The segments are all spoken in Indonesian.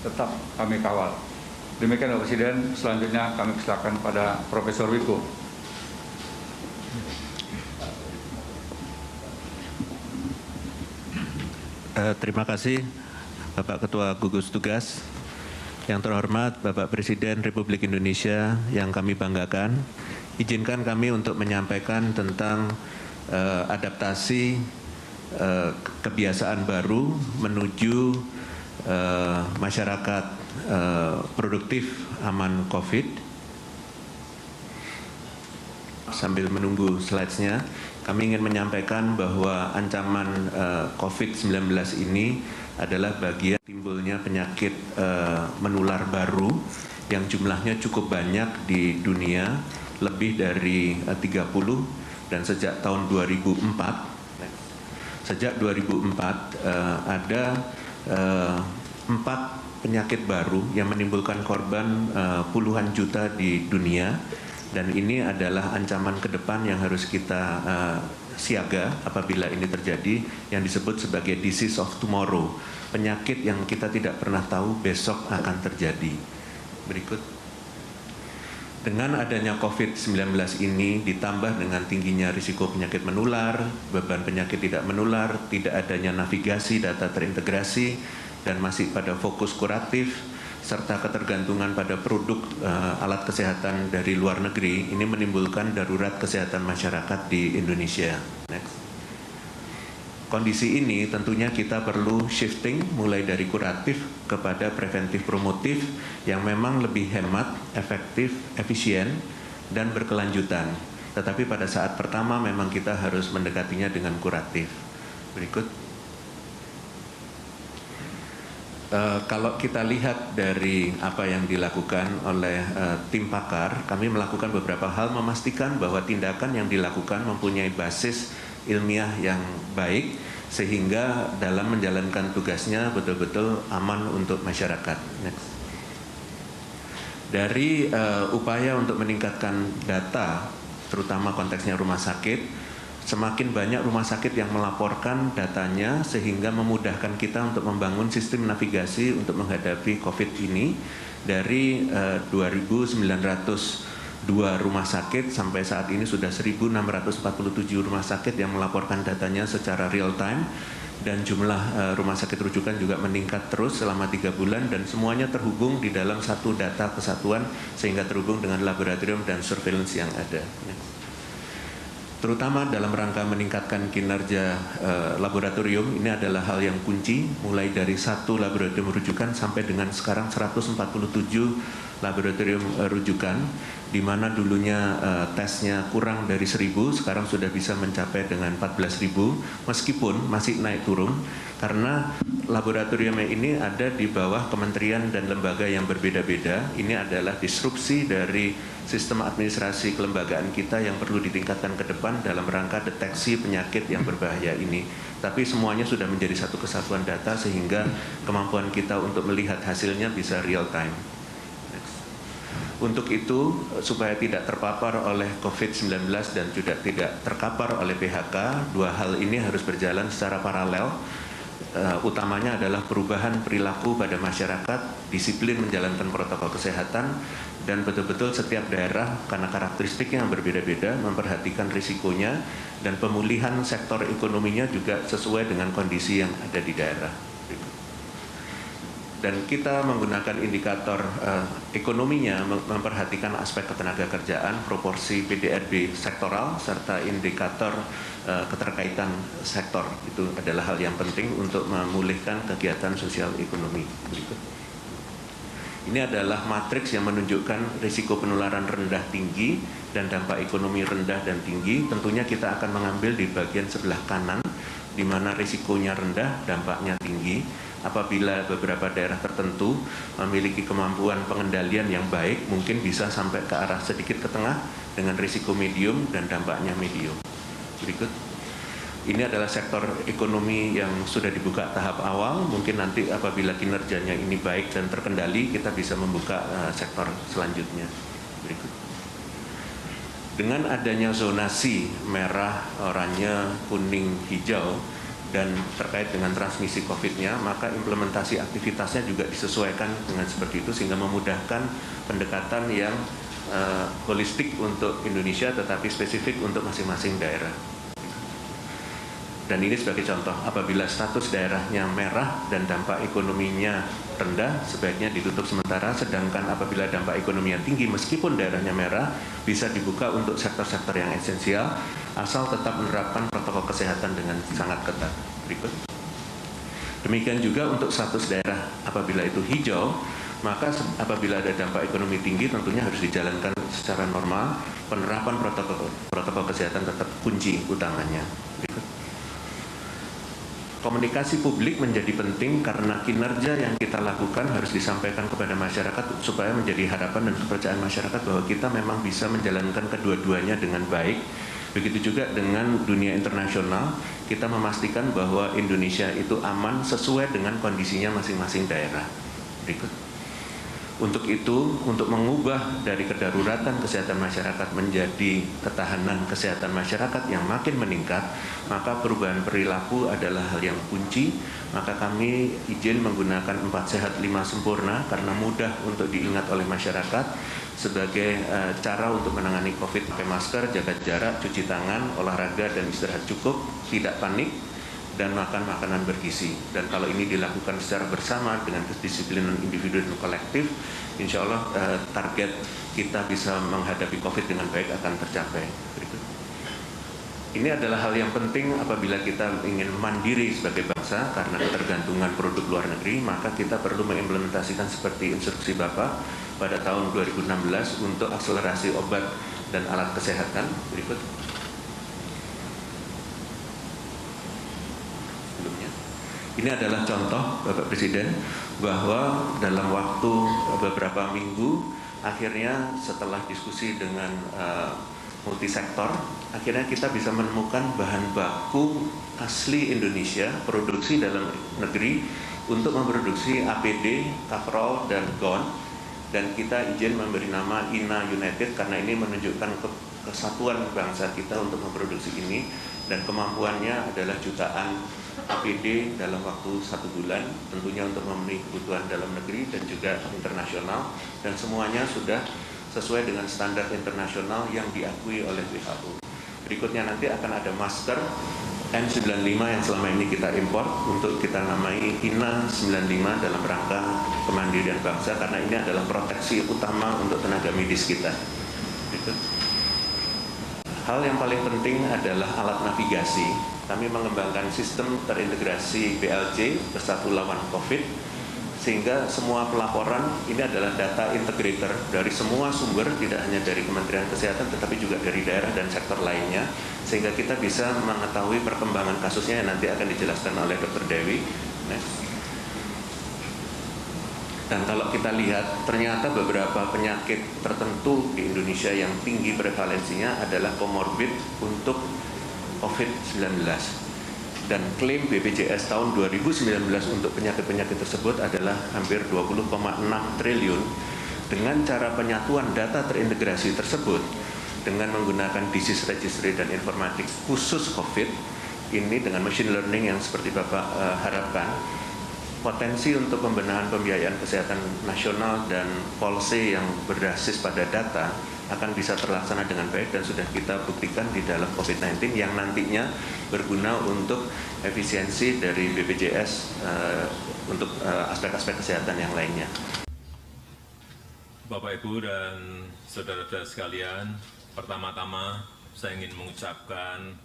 tetap kami kawal. Demikian Bapak Presiden, selanjutnya kami persilakan pada Profesor Wiku. Terima kasih Bapak Ketua Gugus Tugas. Yang terhormat Bapak Presiden Republik Indonesia yang kami banggakan, izinkan kami untuk menyampaikan tentang adaptasi kebiasaan baru menuju masyarakat produktif aman COVID. Sambil menunggu slides-nya, kami ingin menyampaikan bahwa ancaman COVID-19 ini adalah bagian timbulnya penyakit menular baru yang jumlahnya cukup banyak di dunia, lebih dari 30, dan sejak tahun 2004 ada 4 penyakit baru yang menimbulkan korban puluhan juta di dunia. Dan ini adalah ancaman ke depan yang harus kita siaga apabila ini terjadi, yang disebut sebagai disease of tomorrow, penyakit yang kita tidak pernah tahu besok akan terjadi. Berikut. Dengan adanya COVID-19 ini ditambah dengan tingginya risiko penyakit menular, beban penyakit tidak menular, tidak adanya navigasi data terintegrasi, dan masih pada fokus kuratif, serta ketergantungan pada produk alat kesehatan dari luar negeri, ini menimbulkan darurat kesehatan masyarakat di Indonesia. Next. Kondisi ini tentunya kita perlu shifting mulai dari kuratif kepada preventif promotif yang memang lebih hemat, efektif, efisien, dan berkelanjutan. Tetapi pada saat pertama memang kita harus mendekatinya dengan kuratif. Berikut. Kalau kita lihat dari apa yang dilakukan oleh tim pakar, kami melakukan beberapa hal memastikan bahwa tindakan yang dilakukan mempunyai basis ilmiah yang baik, sehingga dalam menjalankan tugasnya betul-betul aman untuk masyarakat. Next. Dari upaya untuk meningkatkan data, terutama konteksnya rumah sakit, semakin banyak rumah sakit yang melaporkan datanya sehingga memudahkan kita untuk membangun sistem navigasi untuk menghadapi COVID ini. Dari 2.902 rumah sakit sampai saat ini sudah 1.647 rumah sakit yang melaporkan datanya secara real time, dan jumlah rumah sakit rujukan juga meningkat terus selama 3 bulan, dan semuanya terhubung di dalam satu data kesatuan sehingga terhubung dengan laboratorium dan surveillance yang ada. Terutama dalam rangka meningkatkan kinerja laboratorium, ini adalah hal yang kunci, mulai dari 1 laboratorium rujukan sampai dengan sekarang 147 laboratorium rujukan, di mana dulunya tesnya kurang dari 1.000, sekarang sudah bisa mencapai dengan 14.000, meskipun masih naik turun, karena laboratorium ini ada di bawah kementerian dan lembaga yang berbeda-beda. Ini adalah disrupsi dari sistem administrasi kelembagaan kita yang perlu ditingkatkan ke depan dalam rangka deteksi penyakit yang berbahaya ini. Tapi semuanya sudah menjadi satu kesatuan data sehingga kemampuan kita untuk melihat hasilnya bisa real time. Next. Untuk itu, supaya tidak terpapar oleh COVID-19 dan juga tidak terkapar oleh PHK, 2 hal ini harus berjalan secara paralel. Utamanya adalah perubahan perilaku pada masyarakat, disiplin menjalankan protokol kesehatan, dan betul-betul setiap daerah karena karakteristiknya yang berbeda-beda memperhatikan risikonya, dan pemulihan sektor ekonominya juga sesuai dengan kondisi yang ada di daerah. Dan kita menggunakan indikator ekonominya, memperhatikan aspek ketenagakerjaan, proporsi PDRB sektoral, serta indikator keterkaitan sektor. Itu adalah hal yang penting untuk memulihkan kegiatan sosial ekonomi. Berikut. Ini adalah matriks yang menunjukkan risiko penularan rendah tinggi dan dampak ekonomi rendah dan tinggi. Tentunya kita akan mengambil di bagian sebelah kanan, di mana risikonya rendah, dampaknya tinggi. Apabila beberapa daerah tertentu memiliki kemampuan pengendalian yang baik, mungkin bisa sampai ke arah sedikit ke tengah dengan risiko medium dan dampaknya medium. Berikut. Ini adalah sektor ekonomi yang sudah dibuka tahap awal. Mungkin nanti apabila kinerjanya ini baik dan terkendali, kita bisa membuka sektor selanjutnya. Berikut. Dengan adanya zonasi merah, oranye, kuning, hijau, dan terkait dengan transmisi COVID-nya, maka implementasi aktivitasnya juga disesuaikan dengan seperti itu sehingga memudahkan pendekatan yang holistik untuk Indonesia tetapi spesifik untuk masing-masing daerah. Dan ini sebagai contoh, apabila status daerahnya merah dan dampak ekonominya rendah, sebaiknya ditutup sementara, sedangkan apabila dampak ekonominya tinggi meskipun daerahnya merah, bisa dibuka untuk sektor-sektor yang esensial, asal tetap menerapkan protokol kesehatan dengan sangat ketat. Berikut. Demikian juga untuk status daerah apabila itu hijau, maka apabila ada dampak ekonomi tinggi tentunya harus dijalankan secara normal, penerapan protokol kesehatan tetap kunci utamanya. Berikut. Komunikasi publik menjadi penting karena kinerja yang kita lakukan harus disampaikan kepada masyarakat supaya menjadi harapan dan kepercayaan masyarakat bahwa kita memang bisa menjalankan kedua-duanya dengan baik. Begitu juga dengan dunia internasional, kita memastikan bahwa Indonesia itu aman sesuai dengan kondisinya masing-masing daerah. Berikut. Untuk itu, untuk mengubah dari kedaruratan kesehatan masyarakat menjadi ketahanan kesehatan masyarakat yang makin meningkat, maka perubahan perilaku adalah hal yang kunci. Maka kami izin menggunakan 4 sehat 5 sempurna karena mudah untuk diingat oleh masyarakat sebagai cara untuk menangani COVID. Pakai masker, jaga jarak, cuci tangan, olahraga dan istirahat cukup, tidak panik, dan makan makanan bergizi. Dan kalau ini dilakukan secara bersama dengan kedisiplinan individu dan kolektif, insya Allah target kita bisa menghadapi COVID dengan baik akan tercapai. Berikut. Ini adalah hal yang penting apabila kita ingin mandiri sebagai bangsa karena ketergantungan produk luar negeri, maka kita perlu mengimplementasikan seperti instruksi Bapak pada tahun 2016 untuk akselerasi obat dan alat kesehatan. Berikut. Ini adalah contoh Bapak Presiden bahwa dalam waktu beberapa minggu akhirnya setelah diskusi dengan multisektor, akhirnya kita bisa menemukan bahan baku asli Indonesia, produksi dalam negeri untuk memproduksi APD, kaprol, dan GON, dan kita izin memberi nama INA United karena ini menunjukkan kesatuan bangsa kita untuk memproduksi ini, dan kemampuannya adalah jutaan APD dalam waktu 1 bulan, tentunya untuk memenuhi kebutuhan dalam negeri dan juga internasional, dan semuanya sudah sesuai dengan standar internasional yang diakui oleh WHO. Berikutnya nanti akan ada masker N95 yang selama ini kita impor untuk kita namai INA 95 dalam rangka kemandirian bangsa karena ini adalah proteksi utama untuk tenaga medis kita. Berikut. Hal yang paling penting adalah alat navigasi. Kami mengembangkan sistem terintegrasi BLJ Bersatu Lawan COVID, sehingga semua pelaporan ini adalah data integrator dari semua sumber, tidak hanya dari Kementerian Kesehatan tetapi juga dari daerah dan sektor lainnya, sehingga kita bisa mengetahui perkembangan kasusnya yang nanti akan dijelaskan oleh Dr. Dewi. Next. Dan kalau kita lihat, ternyata beberapa penyakit tertentu di Indonesia yang tinggi prevalensinya adalah komorbid untuk COVID-19. Dan klaim BPJS tahun 2019 untuk penyakit-penyakit tersebut adalah hampir 20,6 triliun. Dengan cara penyatuan data terintegrasi tersebut, dengan menggunakan disease registry dan informatik khusus COVID, ini dengan machine learning yang seperti Bapak harapkan, potensi untuk pembenahan pembiayaan kesehatan nasional dan policy yang berbasis pada data akan bisa terlaksana dengan baik dan sudah kita buktikan di dalam COVID-19 yang nantinya berguna untuk efisiensi dari BPJS untuk aspek-aspek kesehatan yang lainnya. Bapak, Ibu, dan saudara-saudara sekalian, pertama-tama saya ingin mengucapkan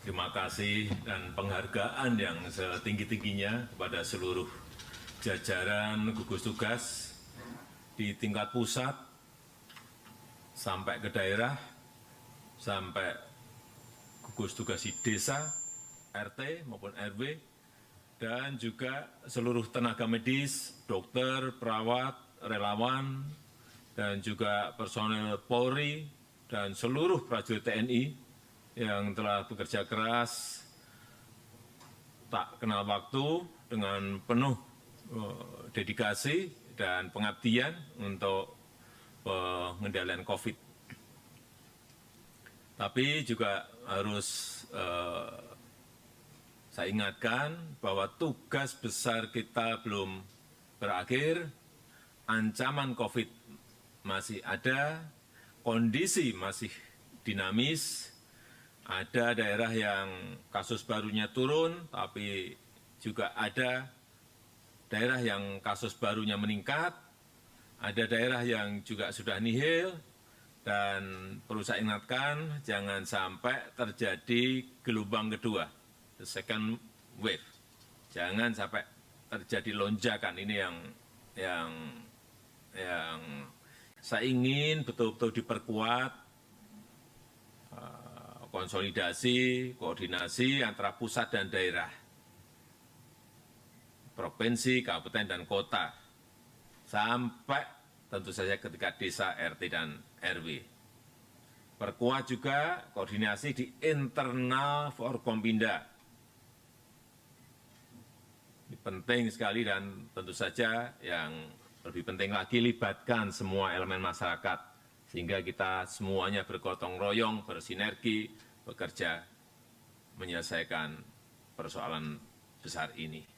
terima kasih dan penghargaan yang setinggi-tingginya kepada seluruh jajaran gugus tugas di tingkat pusat sampai ke daerah, sampai gugus tugas di desa, RT maupun RW, dan juga seluruh tenaga medis, dokter, perawat, relawan, dan juga personel Polri, dan seluruh prajurit TNI yang telah bekerja keras, tak kenal waktu, dengan penuh dedikasi dan pengabdian untuk pengendalian COVID. Tapi juga harus Saya ingatkan bahwa tugas besar kita belum berakhir, ancaman COVID masih ada, kondisi masih dinamis, ada daerah yang kasus barunya turun, tapi juga ada daerah yang kasus barunya meningkat, ada daerah yang juga sudah nihil, dan perlu saya ingatkan, jangan sampai terjadi gelombang kedua, the second wave. Jangan sampai terjadi lonjakan. Ini yang saya ingin betul-betul diperkuat konsolidasi, koordinasi antara pusat dan daerah, provinsi, kabupaten, dan kota, sampai tentu saja ketika desa, RT, dan RW. Perkuat juga koordinasi di internal Forkompinda. Ini penting sekali dan tentu saja yang lebih penting lagi libatkan semua elemen masyarakat sehingga kita semuanya bergotong royong, bersinergi, bekerja menyelesaikan persoalan besar ini.